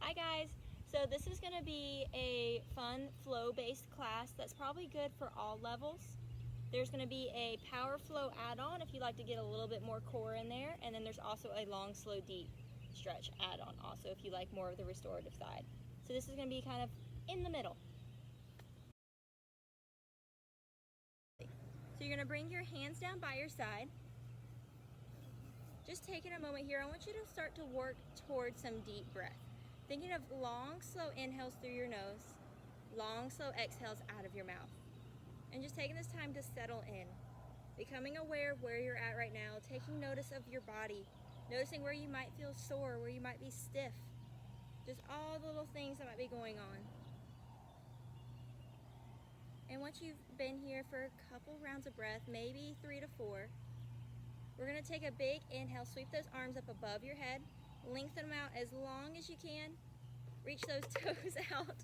Hi guys, so this is going to be a fun flow-based class that's probably good for all levels. There's going to be a power flow add-on if you like to get a little bit more core in there, and then there's also a long, slow, deep stretch add-on also if you like more of the restorative side. So this is going to be kind of in the middle. So you're going to bring your hands down by your side. Just taking a moment here, I want you to start to work towards some deep breath. Thinking of long, slow inhales through your nose, long, slow exhales out of your mouth. And just taking this time to settle in, becoming aware of where you're at right now, taking notice of your body, noticing where you might feel sore, where you might be stiff, just all the little things that might be going on. And once you've been here for a couple rounds of breath, maybe 3 to 4, we're going to take a big inhale, sweep those arms up above your head, lengthen them out as long as you can, reach those toes out.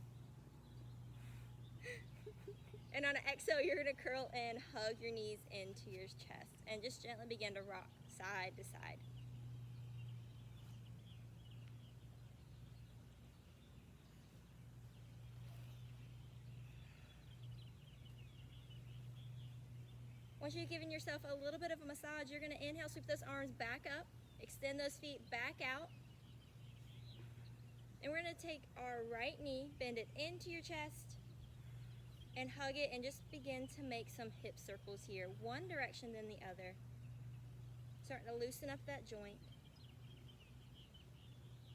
And on an exhale, you're going to curl and hug your knees into your chest and just gently begin to rock side to side. Once you've given yourself a little bit of a massage, you're going to inhale, sweep those arms back up, extend those feet back out. And we're going to take our right knee, bend it into your chest, and hug it, and just begin to make some hip circles here, one direction then the other. Starting to loosen up that joint.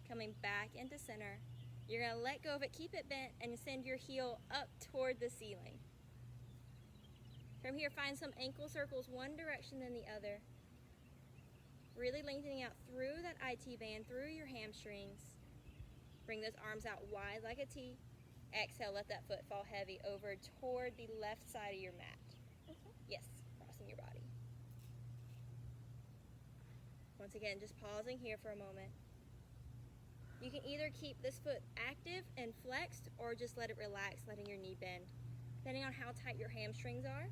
Coming back into center. You're going to let go of it, keep it bent, and send your heel up toward the ceiling. From here, find some ankle circles, one direction then the other. Really lengthening out through that IT band, through your hamstrings. Bring those arms out wide like a T. Exhale, let that foot fall heavy over toward the left side of your mat. Yes, crossing your body. Once again, just pausing here for a moment. You can either keep this foot active and flexed or just let it relax, letting your knee bend, depending on how tight your hamstrings are.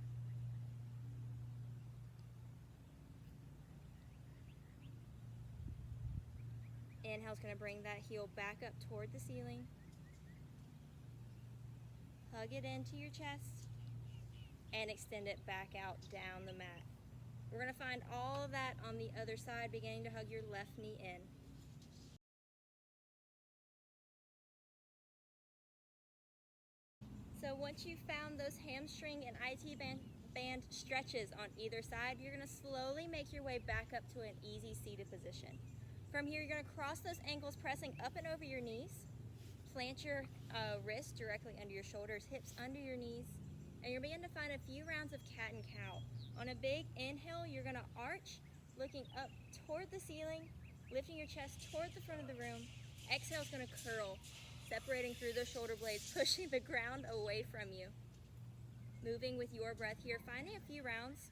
Inhale's going to bring that heel back up toward the ceiling. Hug it into your chest and extend it back out down the mat. We're going to find all of that on the other side, beginning to hug your left knee in. So once you've found those hamstring and IT band stretches on either side, you're going to slowly make your way back up to an easy seated position. From here, you're going to cross those ankles, pressing up and over your knees. Plant your wrists directly under your shoulders, hips under your knees. And you're beginning to find a few rounds of cat and cow. On a big inhale, you're going to arch, looking up toward the ceiling, lifting your chest toward the front of the room. Exhale is going to curl, separating through those shoulder blades, pushing the ground away from you. Moving with your breath here, finding a few rounds.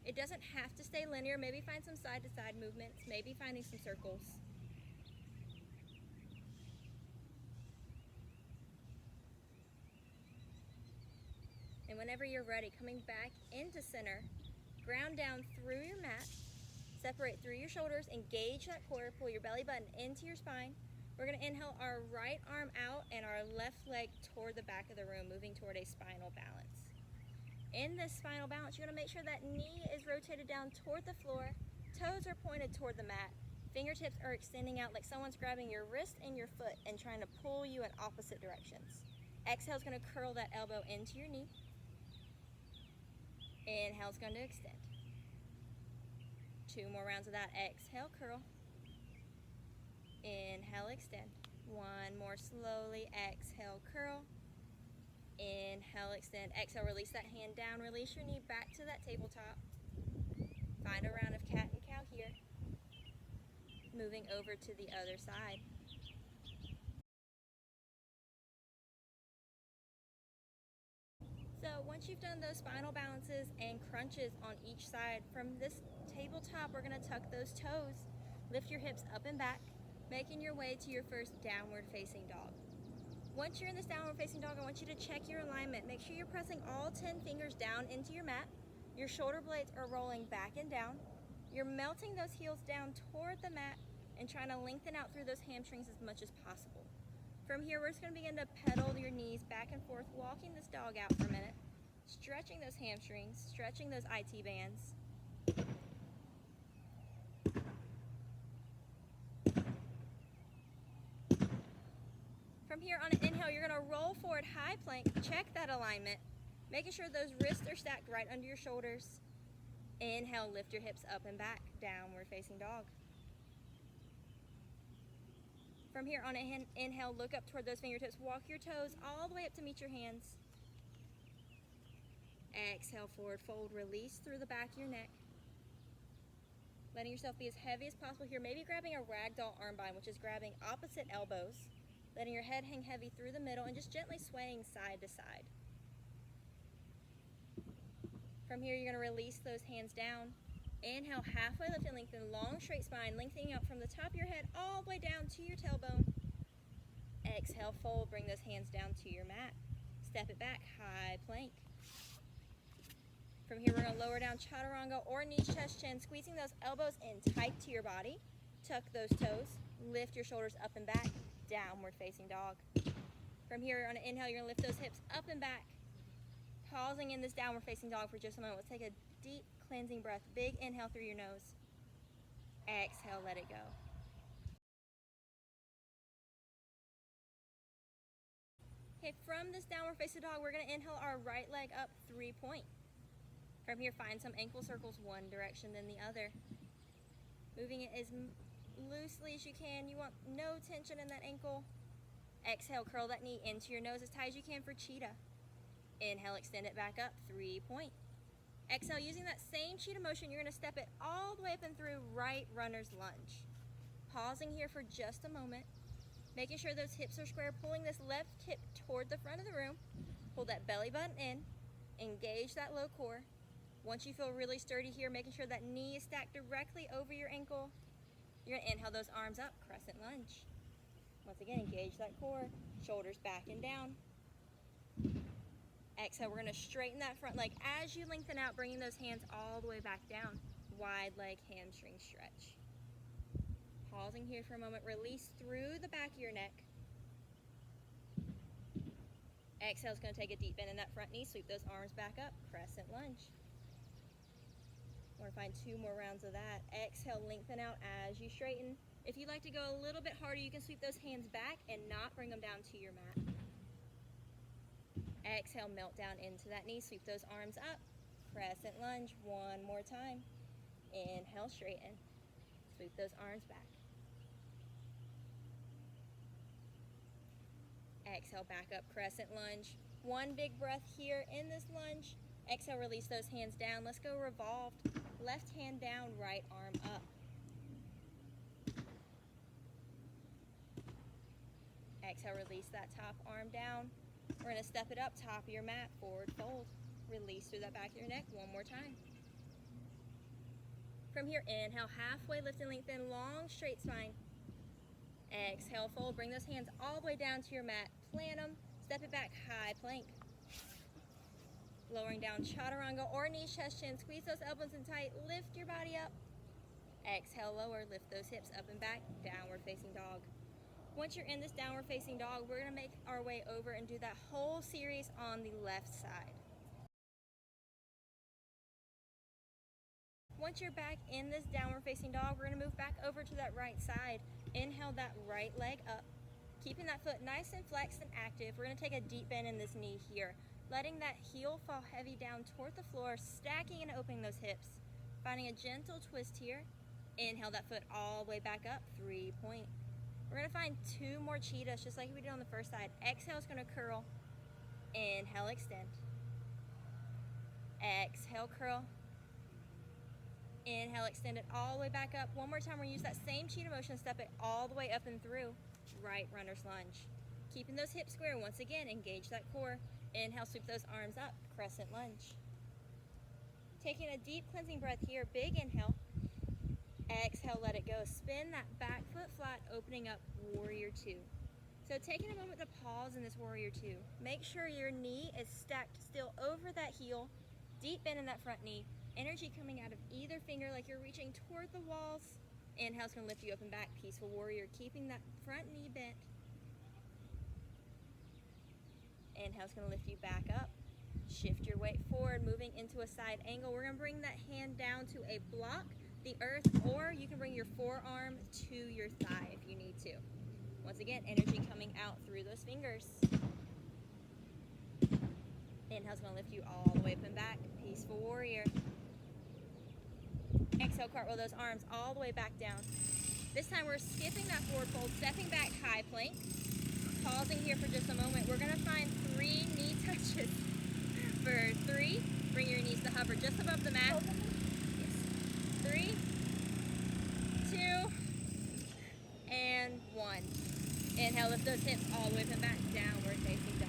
It doesn't have to stay linear. Maybe find some side-to-side movements, maybe finding some circles. And whenever you're ready, coming back into center, ground down through your mat, separate through your shoulders, engage that core, pull your belly button into your spine. We're going to inhale our right arm out and our left leg toward the back of the room, moving toward a spinal balance. In this spinal balance, you're going to make sure that knee is rotated down toward the floor, toes are pointed toward the mat, fingertips are extending out like someone's grabbing your wrist and your foot and trying to pull you in opposite directions. Exhale is going to curl that elbow into your knee. Inhale is going to extend. 2 more rounds of that. Exhale, curl. Inhale, extend. 1 more slowly. Exhale, curl. Inhale, extend. Exhale, release that hand down. Release your knee back to that tabletop. Find a round of cat and cow here. Moving over to the other side. So once you've done those spinal balances and crunches on each side, from this tabletop, we're going to tuck those toes, lift your hips up and back, making your way to your first downward facing dog. Once you're in this downward facing dog, I want you to check your alignment. Make sure you're pressing all 10 fingers down into your mat. Your shoulder blades are rolling back and down. You're melting those heels down toward the mat and trying to lengthen out through those hamstrings as much as possible. From here, we're just going to begin to pedal your knees back and forth, walking this dog out for a minute, stretching those hamstrings, stretching those IT bands. From here, on an inhale, you're going to roll forward, high plank, check that alignment, making sure those wrists are stacked right under your shoulders. Inhale, lift your hips up and back, downward facing dog. From here, on an inhale, look up toward those fingertips, walk your toes all the way up to meet your hands. Exhale, forward fold, release through the back of your neck. Letting yourself be as heavy as possible here, maybe grabbing a ragdoll arm bind, which is grabbing opposite elbows, letting your head hang heavy through the middle and just gently swaying side to side. From here, you're going to release those hands down. Inhale, halfway lift and lengthen, long straight spine, lengthening out from the top of your head all the way down to your tailbone. Exhale, fold, bring those hands down to your mat. Step it back, high plank. From here, we're going to lower down chaturanga or knee, chest, chin, squeezing those elbows in tight to your body. Tuck those toes, lift your shoulders up and back, downward facing dog. From here, on an inhale, you're going to lift those hips up and back. Pausing in this downward facing dog for just a moment. Let's take a deep cleansing breath. Big inhale through your nose. Exhale, let it go. Okay, from this downward facing dog, we're going to inhale our right leg up, 3-point. From here, find some ankle circles, one direction then the other. Moving it as loosely as you can. You want no tension in that ankle. Exhale, curl that knee into your nose as tight as you can for cheetah. Inhale, extend it back up, 3-point. Exhale, using that same cheetah motion, you're going to step it all the way up and through right runner's lunge. Pausing here for just a moment, making sure those hips are square, pulling this left hip toward the front of the room. Pull that belly button in, engage that low core. Once you feel really sturdy here, making sure that knee is stacked directly over your ankle, you're going to inhale those arms up, crescent lunge. Once again, engage that core, shoulders back and down. Exhale, we're going to straighten that front leg as you lengthen out, bringing those hands all the way back down. Wide leg hamstring stretch. Pausing here for a moment, release through the back of your neck. Exhale is going to take a deep bend in that front knee, sweep those arms back up, crescent lunge. Want to find 2 more rounds of that. Exhale, lengthen out as you straighten. If you'd like to go a little bit harder, you can sweep those hands back and not bring them down to your mat. Exhale, melt down into that knee, sweep those arms up, crescent lunge, 1 more time. Inhale, straighten, sweep those arms back. Exhale, back up, crescent lunge. 1 big breath here in this lunge. Exhale, release those hands down. Let's go revolved. Left hand down, right arm up. Exhale, release that top arm down. We're going to step it up, top of your mat, forward fold. Release through that back of your neck 1 more time. From here, inhale, halfway lift and lengthen, long straight spine. Exhale, fold, bring those hands all the way down to your mat. Plant them, step it back, high plank. Lowering down chaturanga or knee, chest, chin. Squeeze those elbows in tight, lift your body up. Exhale, lower, lift those hips up and back, downward facing dog. Once you're in this downward facing dog, we're going to make our way over and do that whole series on the left side. Once you're back in this downward facing dog, we're going to move back over to that right side. Inhale that right leg up, keeping that foot nice and flexed and active. We're going to take a deep bend in this knee here, letting that heel fall heavy down toward the floor, stacking and opening those hips. Finding a gentle twist here. Inhale that foot all the way back up, 3-point. We're going to find 2 more cheetahs, just like we did on the first side. Exhale is going to curl. Inhale, extend. Exhale, curl. Inhale, extend it all the way back up. 1 more time, we're going to use that same cheetah motion, step it all the way up and through. Right runner's lunge. Keeping those hips square. Once again, engage that core. Inhale, sweep those arms up, crescent lunge. Taking a deep cleansing breath here, big inhale. Exhale, let it go. Spin that back foot flat, opening up warrior 2. So taking a moment to pause in this warrior 2. Make sure your knee is stacked still over that heel. Deep bend in that front knee. Energy coming out of either finger like you're reaching toward the walls. Inhale's going to lift you up and back, peaceful warrior, keeping that front knee bent. Inhale's gonna lift you back up. Shift your weight forward, moving into a side angle. We're gonna bring that hand down to a block, the earth, or you can bring your forearm to your thigh if you need to. Once again, energy coming out through those fingers. Inhale's gonna lift you all the way up and back. Peaceful warrior. Exhale, cartwheel those arms all the way back down. This time we're skipping that forward fold, stepping back, high plank. Pausing here for just a moment. We're gonna find 3 knee touches. For 3, bring your knees to hover just above the mat. Yes. 3, 2, and 1. Inhale, lift those hips all the way up and back, downward facing dog.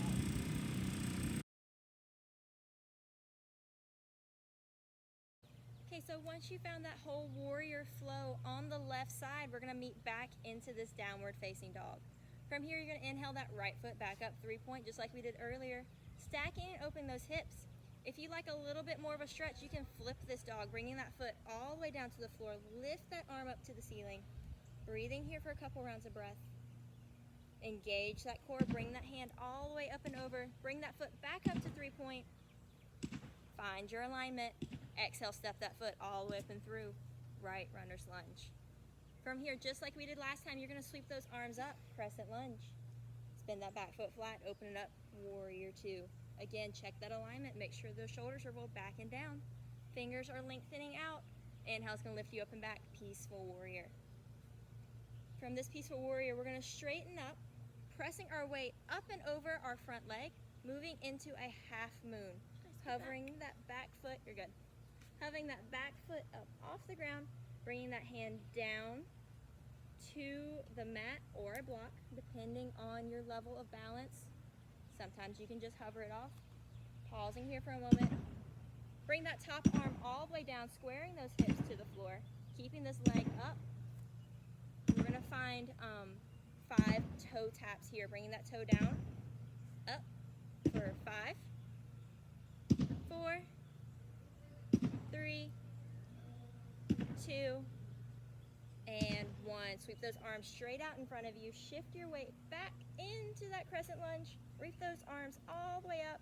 Okay, so once you found that whole warrior flow on the left side, we're gonna meet back into this downward facing dog. From here, you're gonna inhale that right foot back up, 3-point, just like we did earlier. Stacking and opening those hips. If you like a little bit more of a stretch, you can flip this dog, bringing that foot all the way down to the floor. Lift that arm up to the ceiling. Breathing here for a couple rounds of breath. Engage that core, bring that hand all the way up and over. Bring that foot back up to 3-point. Find your alignment. Exhale, step that foot all the way up and through. Right runner's lunge. From here, just like we did last time, you're gonna sweep those arms up, crescent lunge. Spin that back foot flat, open it up, warrior 2. Again, check that alignment, make sure those shoulders are rolled back and down. Fingers are lengthening out. Inhale's gonna lift you up and back, peaceful warrior. From this peaceful warrior, we're gonna straighten up, pressing our way up and over our front leg, moving into a half moon. Hovering that back foot, you're good. Hovering that back foot up off the ground, bringing that hand down to the mat or a block, depending on your level of balance. Sometimes you can just hover it off. Pausing here for a moment. Bring that top arm all the way down, squaring those hips to the floor, keeping this leg up. We're gonna find 5 toe taps here, bringing that toe down, up for 5, 4, 3, 2, and 1. Sweep those arms straight out in front of you. Shift your weight back into that crescent lunge. Reach those arms all the way up.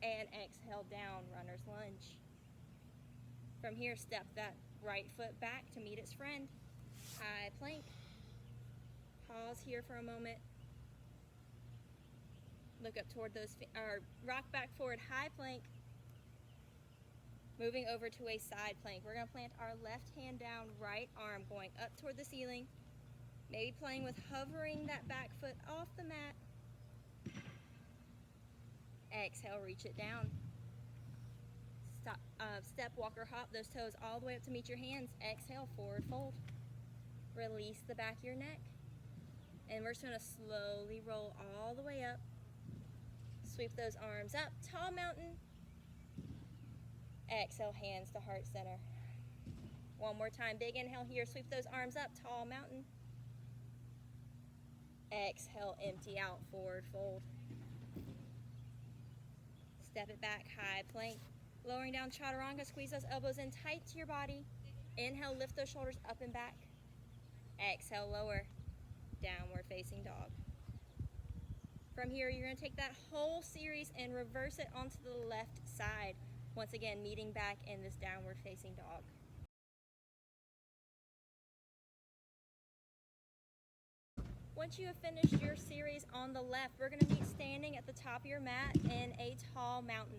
And exhale down, runner's lunge. From here, step that right foot back to meet its friend. High plank. Pause here for a moment. Look up toward those, or rock back forward, high plank. Moving over to a side plank. We're gonna plant our left hand down, right arm going up toward the ceiling. Maybe playing with hovering that back foot off the mat. Exhale, reach it down. Stop, step, walk, or hop those toes all the way up to meet your hands. Exhale, forward fold. Release the back of your neck. And we're just gonna slowly roll all the way up. Sweep those arms up, tall mountain. Exhale, hands to heart center. One more time, big inhale here, sweep those arms up, tall mountain. Exhale, empty out, forward fold. Step it back, high plank. Lowering down chaturanga, squeeze those elbows in tight to your body. Inhale, lift those shoulders up and back. Exhale, lower, downward facing dog. From here, you're gonna take that whole series and reverse it onto the left side. Once again, meeting back in this downward facing dog. Once you have finished your series on the left, we're gonna meet standing at the top of your mat in a tall mountain.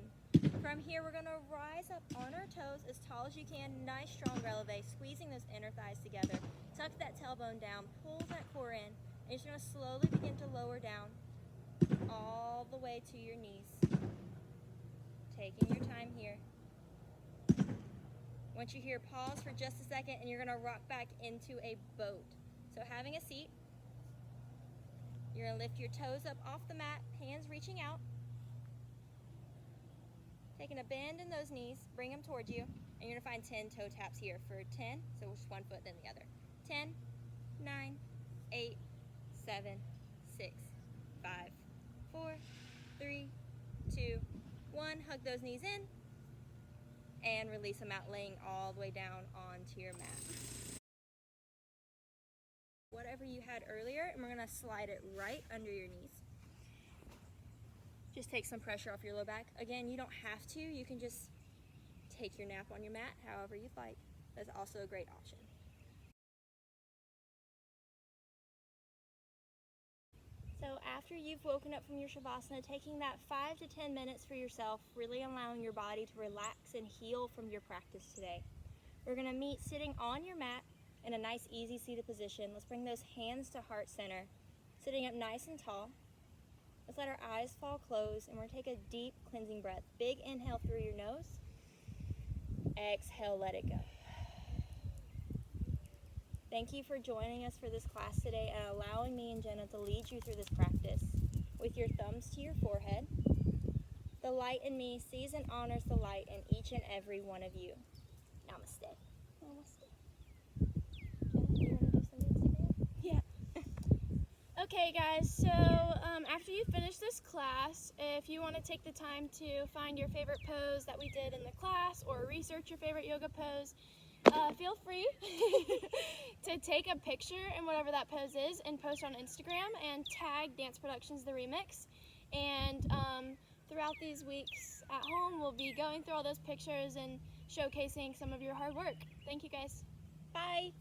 From here, we're gonna rise up on our toes as tall as you can. Nice strong releve, squeezing those inner thighs together. Tuck that tailbone down, pull that core in, and you're just gonna slowly begin to lower down all the way to your knees. Taking your time here. Once you're here, pause for just a second and you're gonna rock back into a boat. So having a seat, you're gonna lift your toes up off the mat, hands reaching out. Taking a bend in those knees, bring them towards you, and you're gonna find 10 toe taps here for 10, so just one foot then the other. 10, 9, 8, 7, 6, 5, 4, 3, 2, 1. Hug those knees in and release them out, laying all the way down onto your mat. Whatever you had earlier, and we're gonna slide it right under your knees. Just take some pressure off your low back. Again, you don't have to. You can just take your nap on your mat however you'd like. That's also a great option. So after you've woken up from your Shavasana, taking that 5 to 10 minutes for yourself, really allowing your body to relax and heal from your practice today. We're going to meet sitting on your mat in a nice easy seated position. Let's bring those hands to heart center, sitting up nice and tall. Let's let our eyes fall closed, and we're going to take a deep cleansing breath. Big inhale through your nose. Exhale, let it go. Thank you for joining us for this class today and allowing me and Jenna to lead you through this practice. With your thumbs to your forehead, the light in me sees and honors the light in each and every one of you. Namaste. Namaste. Jenna, do you want to do some Instagram? Yeah. Okay guys, so after you finish this class, if you want to take the time to find your favorite pose that we did in the class or research your favorite yoga pose, feel free to take a picture in whatever that pose is and post on Instagram and tag Dance Productions The Remix. And throughout these weeks at home, we'll be going through all those pictures and showcasing some of your hard work. Thank you guys. Bye.